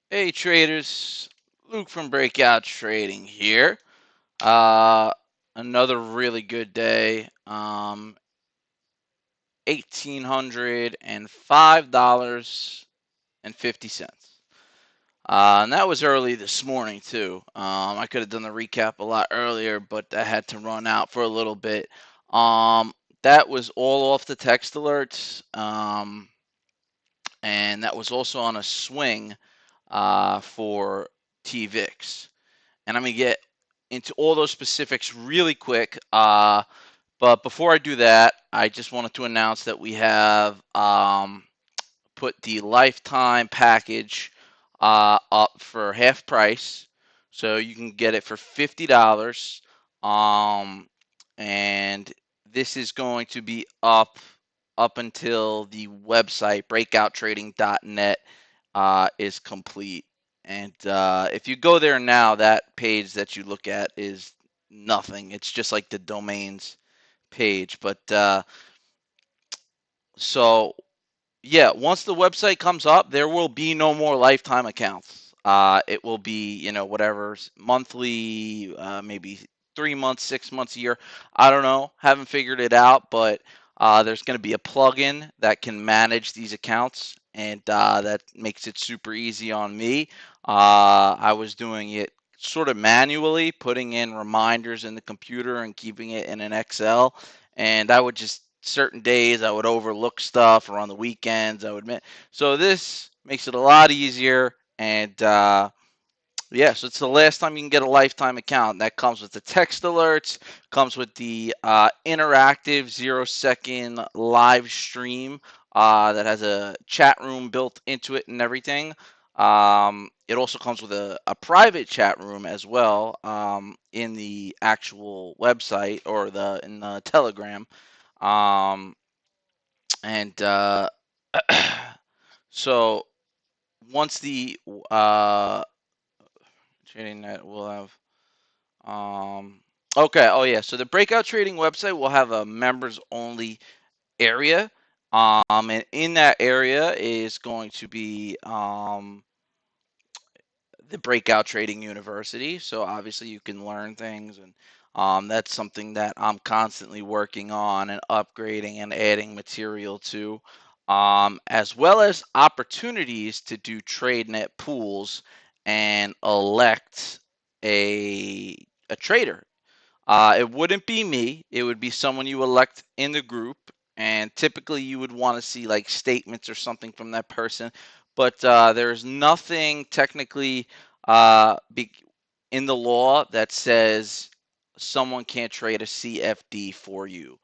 Hey traders, Luke from Breakout Trading here. Uh, Another really good day. $1,805.50. And that was early this morning too. I could have done the recap a lot earlier, but I had to run out for a little bit. That was all off the text alerts. And that was also on a swing for TVIX. And I'm going to get into all those specifics really quick. But before I do that, I just wanted to announce that we have put the lifetime package up for half price. So you can get it for $50. Um, and this is going to be up until the website breakouttrading.net is complete. And if you go there now, that page that you look at is nothing. It's just like the domains page. But so yeah, once the website comes up, there will be no more lifetime accounts. It will be, whatever, monthly, maybe 3 months, 6 months, a year. I don't know. Haven't figured it out, but there's going to be a plugin that can manage these accounts, and that makes it super easy on me. I was doing it sort of manually, putting in reminders in the computer and keeping it in an Excel, and I would just certain days I would overlook stuff, or on the weekends I would miss. So this makes it a lot easier, and yeah, so it's the last time you can get a lifetime account. That comes with the text alerts, comes with the interactive 0-second live stream that has a chat room built into it and everything. It also comes with a private chat room as well, in the actual website, or in the Telegram. Um, and so once the trading net will have okay, oh yeah, so the breakout trading website will have a members only area. And in that area is going to be the Breakout Trading University. So obviously you can learn things, and that's something that I'm constantly working on and upgrading and adding material to, as well as opportunities to do trade net pools and elect a trader. It wouldn't be me. It would be someone you elect in the group, and typically you would want to see like statements or something from that person. But there's nothing technically be in the law that says someone can't trade a CFD for you,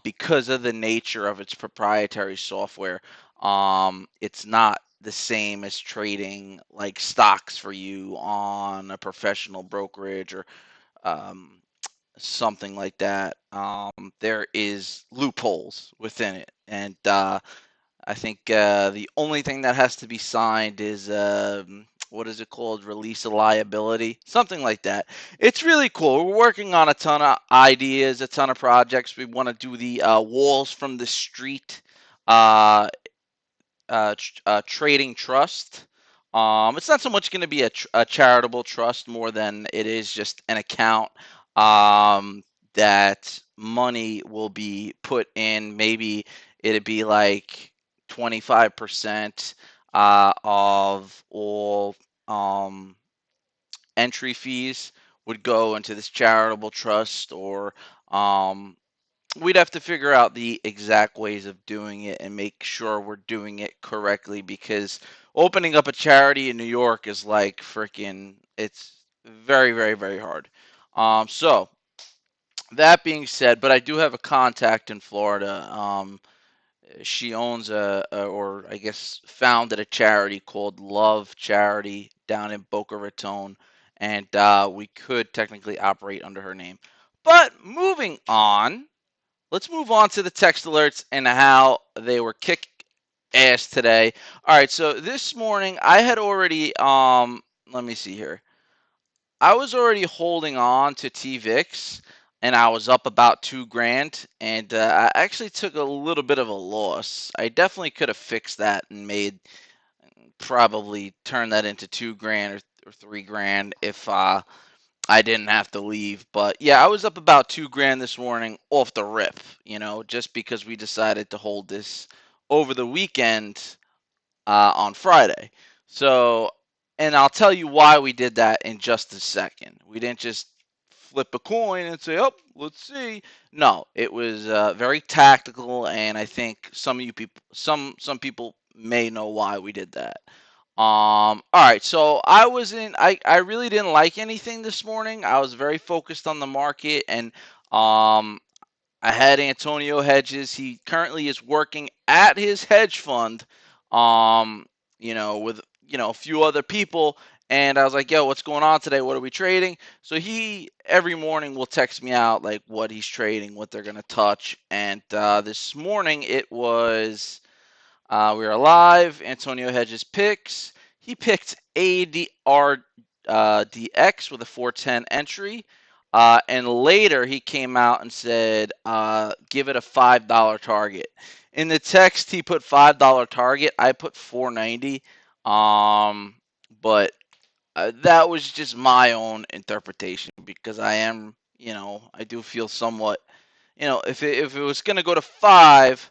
because of the nature of its proprietary software. It's not the same as trading like stocks for you on a professional brokerage, or um, something like that. There is loopholes within it, and I think the only thing that has to be signed is what is it called? Release of liability, something like that. It's really cool. We're working on a ton of ideas, a ton of projects. We want to do the walls from the street. Uh, Trading trust. It's not so much going to be a charitable trust, more than it is just an account, that money will be put in. Maybe it'd be like 25% of all entry fees would go into this charitable trust, or um, we'd have to figure out the exact ways of doing it and make sure we're doing it correctly, because opening up a charity in New York is like freaking, it's very, very, very hard. So that being said, but I do have a contact in Florida. She owns or I guess founded a charity called Love Charity down in Boca Raton, and we could technically operate under her name. But moving on, let's move on to the text alerts and how they were kick ass today. All right, so this morning I had already let me see here. I was already holding on to TVIX, and I was up about 2 grand, and I actually took a little bit of a loss. I definitely could have fixed that and made would probably turn that into 2 grand or 3 grand if I didn't have to leave. But yeah, I was up about 2 grand this morning off the rip, just because we decided to hold this over the weekend on Friday. So, and I'll tell you why we did that in just a second. We didn't just flip a coin and say, "Oh, let's see." No, it was very tactical, and I think some people may know why we did that. All right, so I really didn't like anything this morning. I was very focused on the market, and um, I had Antonio Hedges. He currently is working at his hedge fund, um, with a few other people. And I was like, "Yo, what's going on today? What are we trading?" So he every morning will text me out like what he's trading, what they're gonna touch. And this morning it was we are live. Antonio Hedges picks. He picked ADR DX with a 410 entry. And later he came out and said, give it a $5 target. In the text, he put $5 target. I put 490. But that was just my own interpretation because I do feel somewhat if it was gonna go to five,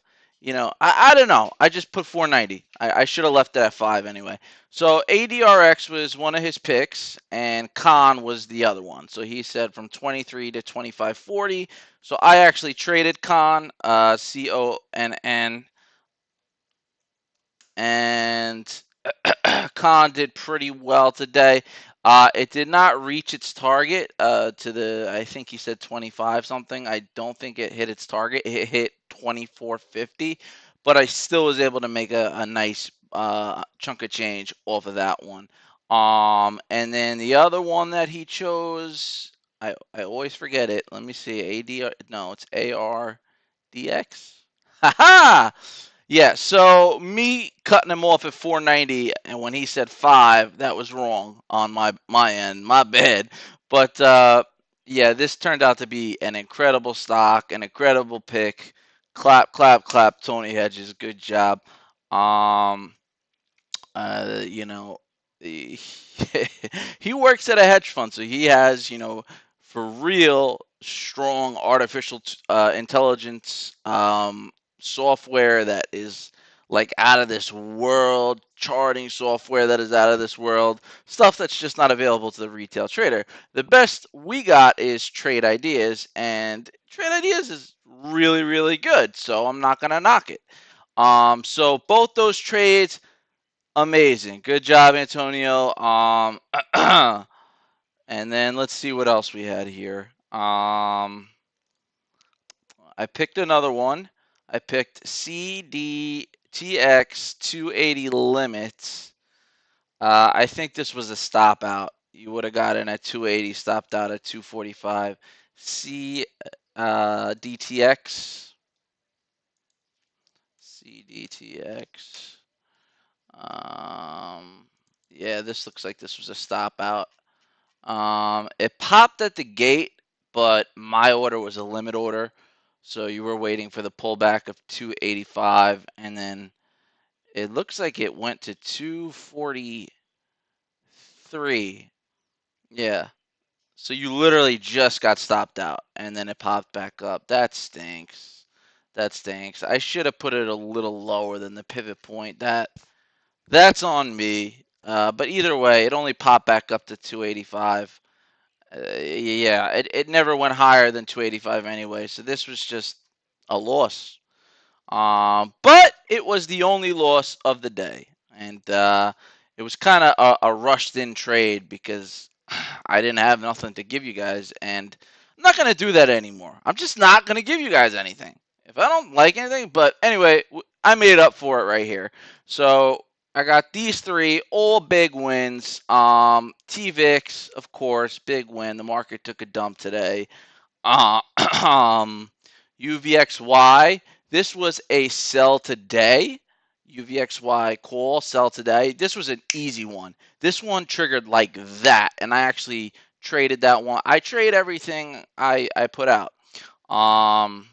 I don't know. I just put 490. I should have left it at five anyway. So ADRX was one of his picks, and Khan was the other one. So he said from 23 to 25.40. So I actually traded Khan, CONN, and Khan did pretty well today. It did not reach its target I think he said 25 something. I don't think it hit its target. It hit 24.50, but I still was able to make a nice chunk of change off of that one. And then the other one that he chose, I always forget it. Let me see. ADR, no, it's ARDX. Ha yeah, so me cutting him off at 490, and when he said five, that was wrong on my end, my bad. But yeah, this turned out to be an incredible stock, an incredible pick. Clap, clap, clap, Tony Hedges, good job. Um, you know, he, he works at a hedge fund, so he has, for real strong artificial intelligence software that is like out of this world, charting software that is out of this world, stuff that's just not available to the retail trader. The best we got is Trade Ideas, and Trade Ideas is really, really good, so I'm not gonna knock it. So both those trades amazing. Good job, Antonio. And then let's see what else we had here. I picked another one. I picked CDTX 280 limits. I think this was a stop out. You would have got in at 280, stopped out at 245. DTX. CDTX. Yeah, this looks like this was a stop out. It popped at the gate, but my order was a limit order, so you were waiting for the pullback of 285, and then it looks like it went to 243. Yeah. So you literally just got stopped out, and then it popped back up. That stinks. That stinks. I should have put it a little lower than the pivot point. That's on me. But either way, it only popped back up to 285. Yeah, it never went higher than 285 anyway. So this was just a loss. But it was the only loss of the day, and it was kind of a rushed-in trade because I didn't have nothing to give you guys, and I'm not gonna do that anymore. I'm just not gonna give you guys anything if I don't like anything. But anyway, I made up for it right here. So I got these three, all big wins. TVIX, of course, big win. The market took a dump today. Uh, UVXY, this was a sell today. UVXY call, sell today. This was an easy one. This one triggered like that, and I actually traded that one. I trade everything I put out. Um,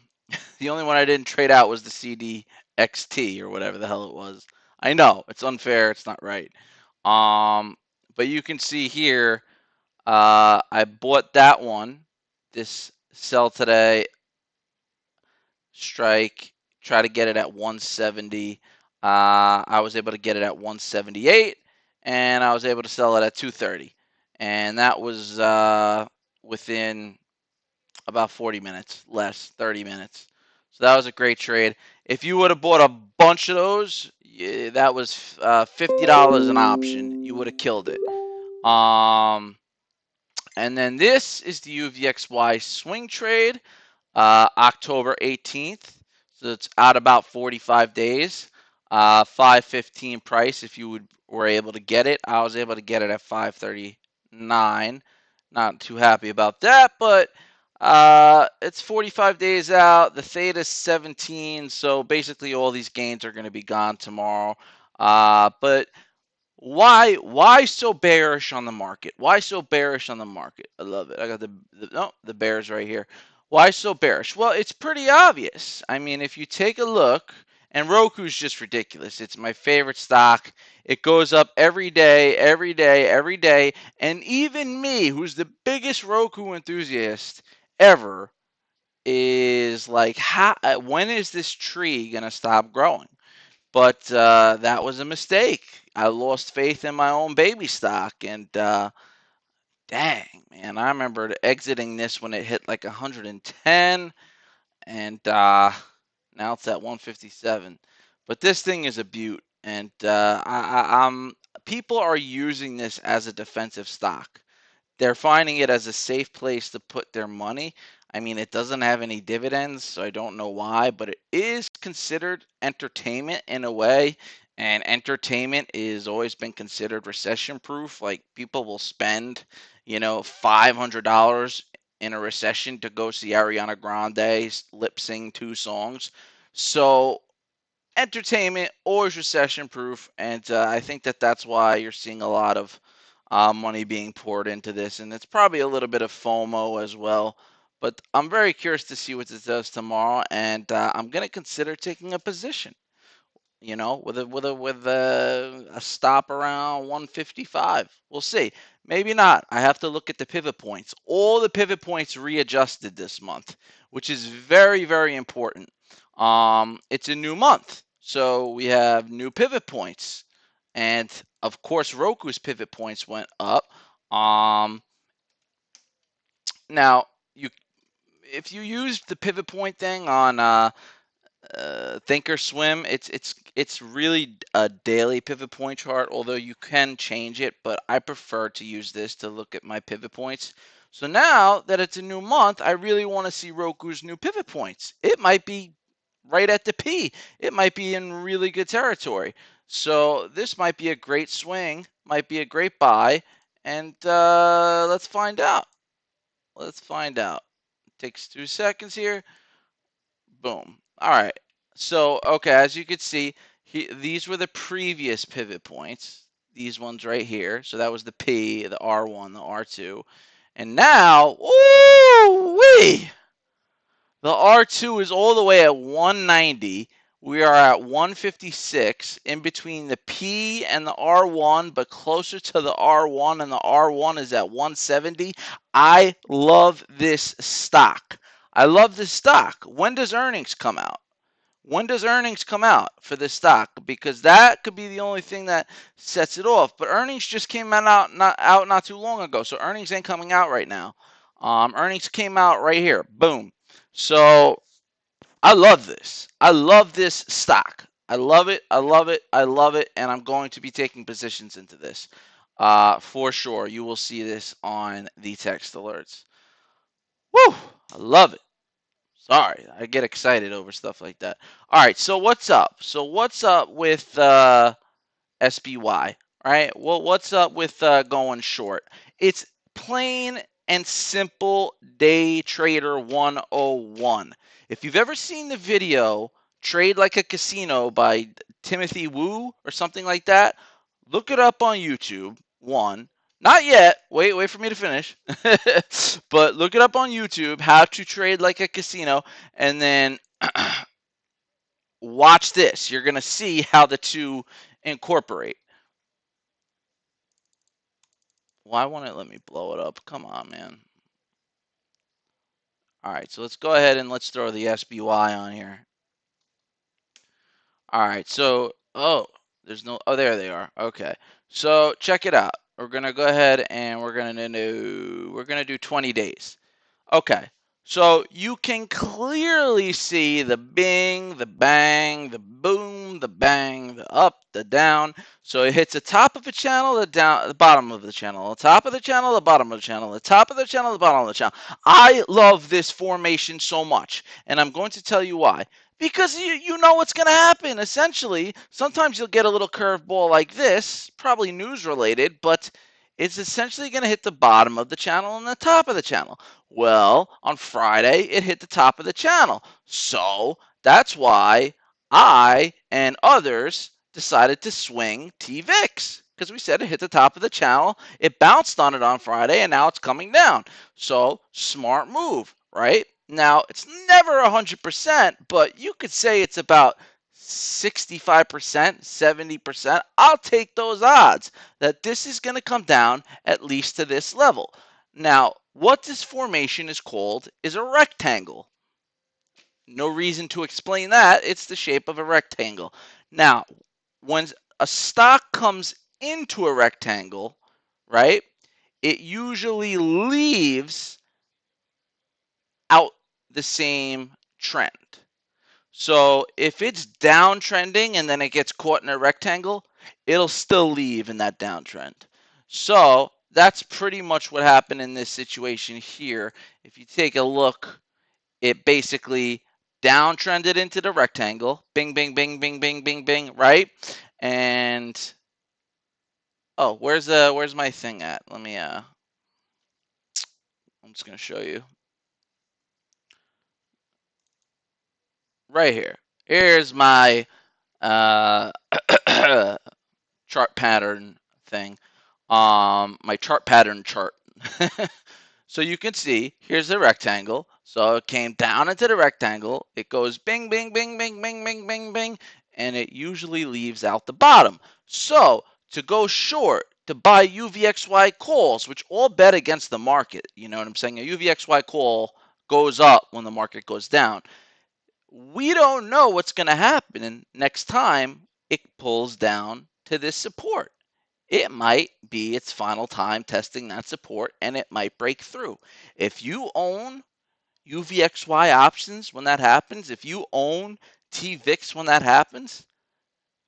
the only one I didn't trade out was the CDXT or whatever the hell it was. I know it's unfair. It's not right. Um, but you can see here, I bought that one. This sell today strike. Try to get it at 170. I was able to get it at 178, and I was able to sell it at 230, and that was within about 40 minutes, less 30 minutes. So that was a great trade. If you would have bought a bunch of those, yeah, that was $50 an option. You would have killed it. And then this is the UVXY swing trade, October 18th. So it's out about 45 days. 515 price if you were able to get it. I was able to get it at 539. Not too happy about that, but it's 45 days out. The theta is 17, so basically all these gains are going to be gone tomorrow. But why so bearish on the market? Why so bearish on the market? I love it. I got the bears right here. Why so bearish? Well, it's pretty obvious. I mean, if you take a look, and Roku's just ridiculous. It's my favorite stock. It goes up every day, every day, every day, and even me, who's the biggest Roku enthusiast ever, is like, when is this tree gonna stop growing? But that was a mistake. I lost faith in my own baby stock, and dang, man, I remember exiting this when it hit like 110, and now it's at 157. But this thing is a beaut, and people are using this as a defensive stock. They're finding it as a safe place to put their money. I mean, it doesn't have any dividends, so I don't know why, but it is considered entertainment in a way. And entertainment is always been considered recession proof. Like people will spend, $500 in a recession to go see Ariana Grande lip sing two songs. So entertainment always recession proof, and I think that that's why you're seeing a lot of money being poured into this, and it's probably a little bit of FOMO as well. But I'm very curious to see what this does tomorrow, and I'm gonna consider taking a position. With a stop around 155. We'll see. Maybe not. I have to look at the pivot points. All the pivot points readjusted this month, which is very, very important. It's a new month, so we have new pivot points, and of course, Roku's pivot points went up. Um, Now, you if you use the pivot point thing on Thinkorswim, it's really a daily pivot point chart, although you can change it, but I prefer to use this to look at my pivot points. So now that it's a new month, I really want to see Roku's new pivot points. It might be right at the P. It might be in really good territory. So this might be a great swing, might be a great buy, and let's find out. Let's find out. It takes 2 seconds here. Boom. All right. So, okay, as you can see, these were the previous pivot points. These ones right here. So that was the P, the R1, the R2. And now, ooh wee! The R2 is all the way at 190. We are at 156 in between the P and the R1, but closer to the R1, and the R1 is at 170. I love this stock. I love this stock. When does earnings come out? When does earnings come out for this stock? Because that could be the only thing that sets it off. But earnings just came not too long ago, so earnings ain't coming out right now. Earnings came out right here. Boom. So I love this. I love this stock. I love it. I love it. I love it. And I'm going to be taking positions into this for sure. You will see this on the text alerts. Woo! I love it. Sorry, I get excited over stuff like that. All right, so what's up? So what's up with SBY, right? Well, what's up with going short? It's plain and simple day trader 101. If you've ever seen the video Trade Like a Casino by Timothy Wu or something like that, look it up on YouTube. One, not yet. Wait for me to finish. But look it up on YouTube, How to Trade Like a Casino, and then watch this. You're going to see how the two incorporate. Why won't it let me blow it up? Come on, man. All right, so let's go ahead and let's throw the SBY on here. All right, so, oh, there's no, oh, there they are. Okay, so check it out. We're gonna go ahead and we're gonna do 20 days. Okay, so you can clearly see the bing, the bang, the boom, the bang, the up, the down. So it hits the top of the channel, the bottom of the channel, the top of the channel, the bottom of the channel, the top of the channel, the bottom of the channel. I love this formation so much, and I'm going to tell you why. Because you know what's going to happen. Essentially, sometimes you'll get a little curveball like this, probably news related, but it's essentially going to hit the bottom of the channel and the top of the channel. Well, on Friday, it hit the top of the channel. So that's why I and others decided to swing TVIX because we said it hit the top of the channel. It bounced on it on Friday, and now it's coming down. So smart move, right? Now, it's never 100%, but you could say it's about 65%, 70%. I'll take those odds that this is going to come down at least to this level. Now, what this formation is called is a rectangle. No reason to explain that. It's the shape of a rectangle. Now, when a stock comes into a rectangle, right, it usually leaves out the same trend. So if it's downtrending and then it gets caught in a rectangle, it'll still leave in that downtrend. So that's pretty much what happened in this situation here. If you take a look, it basically downtrended into the rectangle. Bing, bing, bing, bing, bing, bing, bing, right? And oh, where's my thing at? Let me I'm just gonna show you. Right here. Here's my chart pattern thing. My chart pattern chart. So you can see here's the rectangle. So it came down into the rectangle. It goes bing, bing, bing, bing, bing, bing, bing, bing, and it usually leaves out the bottom. So to go short, to buy UVXY calls, which all bet against the market. You know what I'm saying? A UVXY call goes up when the market goes down. We don't know what's going to happen next time it pulls down to this support. It might be its final time testing that support and it might break through. If you own UVXY options when that happens, if you own TVIX when that happens,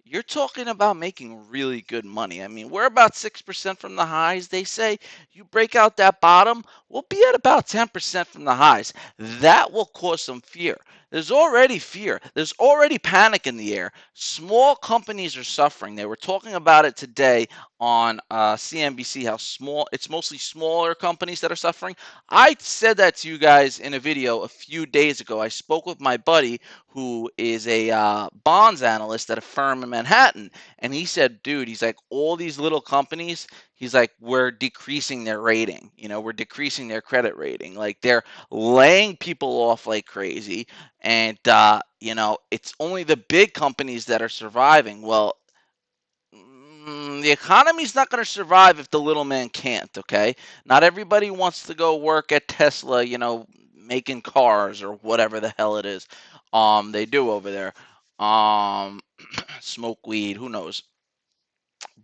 you're talking about making really good money. I mean, we're about 6% from the highs, they say. You break out that bottom, we'll be at about 10% from the highs. That will cause some fear. There's already fear. There's already panic in the air. Small companies are suffering. They were talking about it today on CNBC, how small, it's mostly smaller companies that are suffering. I said that to you guys in a video a few days ago. I spoke with my buddy who is a bonds analyst at a firm in Manhattan. And he said, dude, he's like, all these little companies, he's like, we're decreasing their rating. You know, we're decreasing their credit rating. Like they're laying people off like crazy. And, you know, it's only the big companies that are surviving. Well, the economy's not going to survive if the little man can't, okay? Not everybody wants to go work at Tesla, you know, making cars or whatever the hell it is they do over there. Smoke weed, who knows?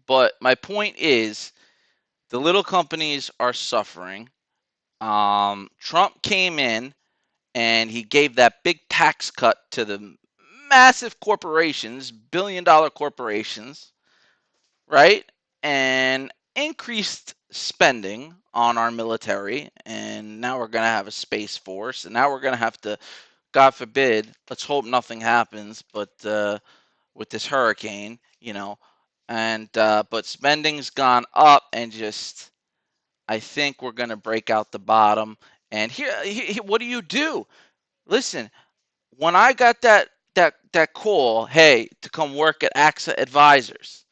But my point is the little companies are suffering. Trump came in and he gave that big tax cut to the massive corporations, billion-dollar corporations, right? And increased spending on our military. And now we're going to have a space force. And now we're going to have to, God forbid, let's hope nothing happens, but with this hurricane, you know, and but spending's gone up and just I think we're going to break out the bottom. And here, what do you do? Listen, when I got that call, hey, to come work at AXA Advisors,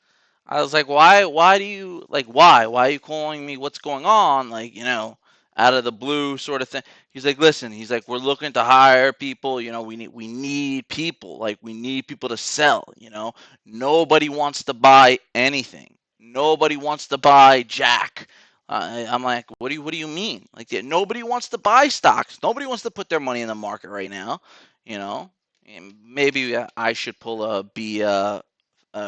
I was like, why do you like why are you calling me? What's going on? Like, you know, out of the blue sort of thing. He's like, listen, he's like, we're looking to hire people. You know, we need people. Like, we need people to sell. You know, nobody wants to buy anything. Nobody wants to buy Jack. I'm like, what do you mean? Like, yeah, nobody wants to buy stocks. Nobody wants to put their money in the market right now. You know, and maybe I should pull a be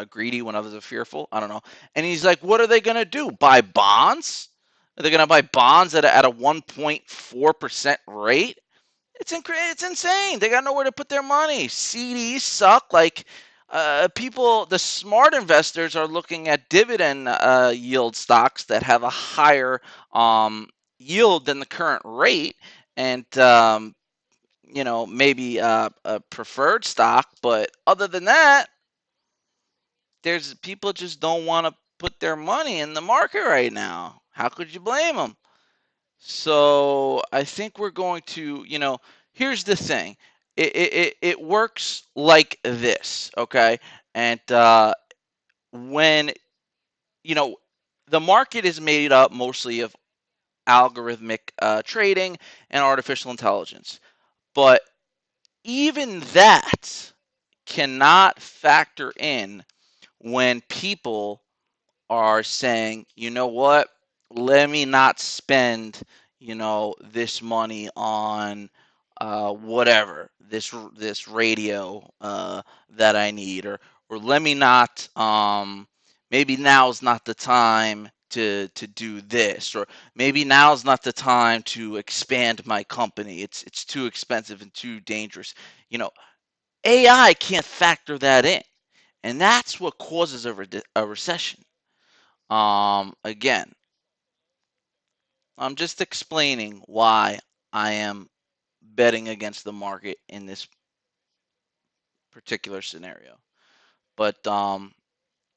greedy when others are fearful. I don't know. And he's like, what are they gonna do? Buy bonds? Are they gonna buy bonds at a 1.4% rate? It's insane. They got nowhere to put their money. CDs suck. Like people, the smart investors are looking at dividend yield stocks that have a higher yield than the current rate, and maybe a preferred stock. But other than that, there's people just don't want to put their money in the market right now. How could you blame them? So I think we're going to, here's the thing. It works like this, okay? And when, you know, the market is made up mostly of algorithmic trading and artificial intelligence. But even that cannot factor in when people are saying, you know what, let me not spend, this money on whatever this radio that I need, or let me not maybe now's not the time to do this, or maybe now's not the time to expand my company. It's too expensive and too dangerous. You know, AI can't factor that in, and that's what causes a recession. Again, I'm just explaining why I am betting against the market in this particular scenario. But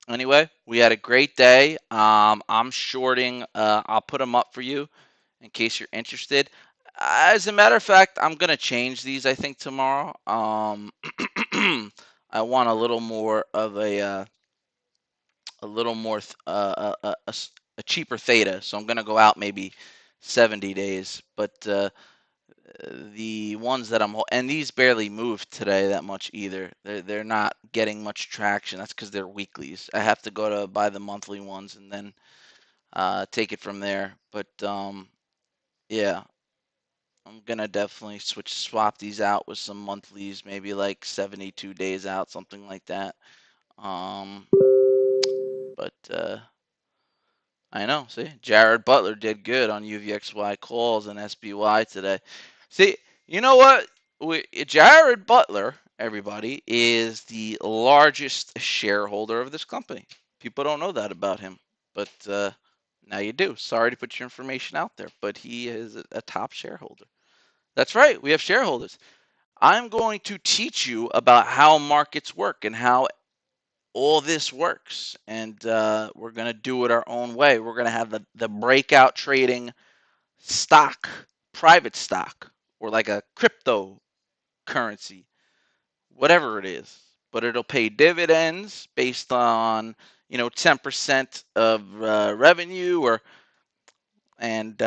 anyway, we had a great day. I'm shorting. I'll put them up for you in case you're interested. As a matter of fact, I'm gonna change these. I think tomorrow. I want a little more a cheaper theta, so I'm gonna go out maybe 70 days. But the ones that and these barely moved today that much either. They're not getting much traction. That's because they're weeklies. I have to go to buy the monthly ones and then take it from there. But yeah, I'm gonna definitely swap these out with some monthlies, maybe like 72 days out, something like that. Um, but I know. See, Jared Butler did good on UVXY calls and SBY today. See, you know what? Jared Butler, everybody, is the largest shareholder of this company. People don't know that about him, but now you do. Sorry to put your information out there, but he is a top shareholder. That's right. We have shareholders. I'm going to teach you about how markets work and how all this works, and we're going to do it our own way. We're going to have the breakout trading stock, private stock, or like a cryptocurrency, whatever it is. But it'll pay dividends based on 10% of revenue, and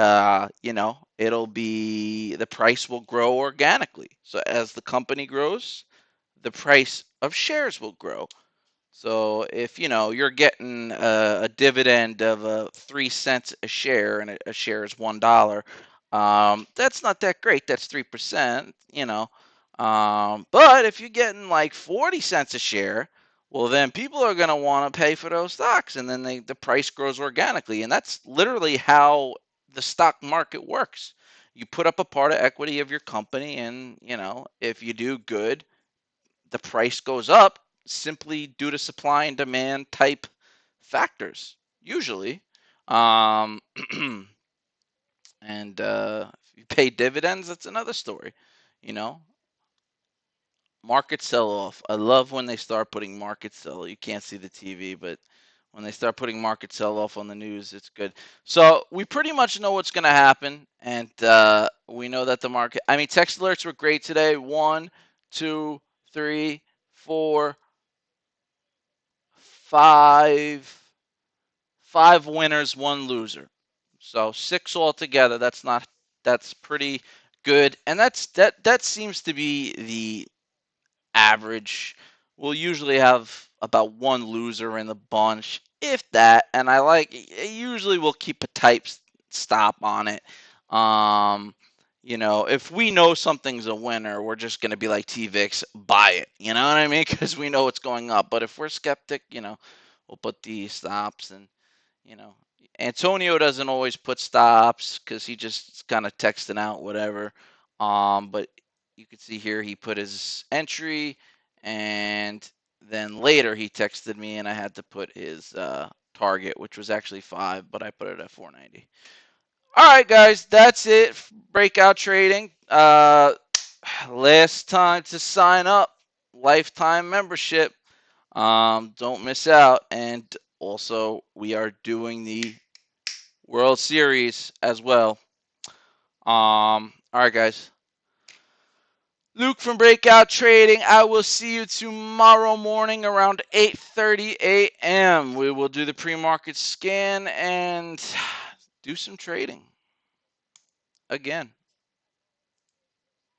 it'll be the price will grow organically. So as the company grows, the price of shares will grow. So if you're getting a dividend of 3 cents a share, and a share is $1, that's not that great. That's 3%. But if you're getting like 40 cents a share, well, then people are going to want to pay for those stocks, and then the price grows organically, and that's literally how the stock market works. You put up a part of equity of your company, and if you do good, the price goes up simply due to supply and demand type factors, usually. Um, and if you pay dividends, that's another story. You know, market sell off. I love when they start putting market sell. You can't see the TV, but when they start putting market sell off on the news, it's good. So we pretty much know what's going to happen, and we know that the market. I mean, text alerts were great today. 1, 2, 3, 4, 5 winners, 1 loser. So 6 altogether. That's not That's pretty good, and that seems to be the average. We'll usually have about one loser in the bunch, if that. And usually we'll keep a tight stop on it. Um, if we know something's a winner, we're just gonna be like TVIX, buy it. You know what I mean? Because we know it's going up. But if we're skeptic, we'll put the stops. And you know, Antonio doesn't always put stops because he just kind of texting out whatever. But you can see here he put his entry, and then later he texted me, and I had to put his target, which was actually 5, but I put it at 490. All right, guys, that's it. Breakout trading. Last time to sign up, lifetime membership. Don't miss out. And also, we are doing the World Series as well. All right, guys. Luke from Breakout Trading. I will see you tomorrow morning around 8:30 a.m. We will do the pre-market scan and do some trading again.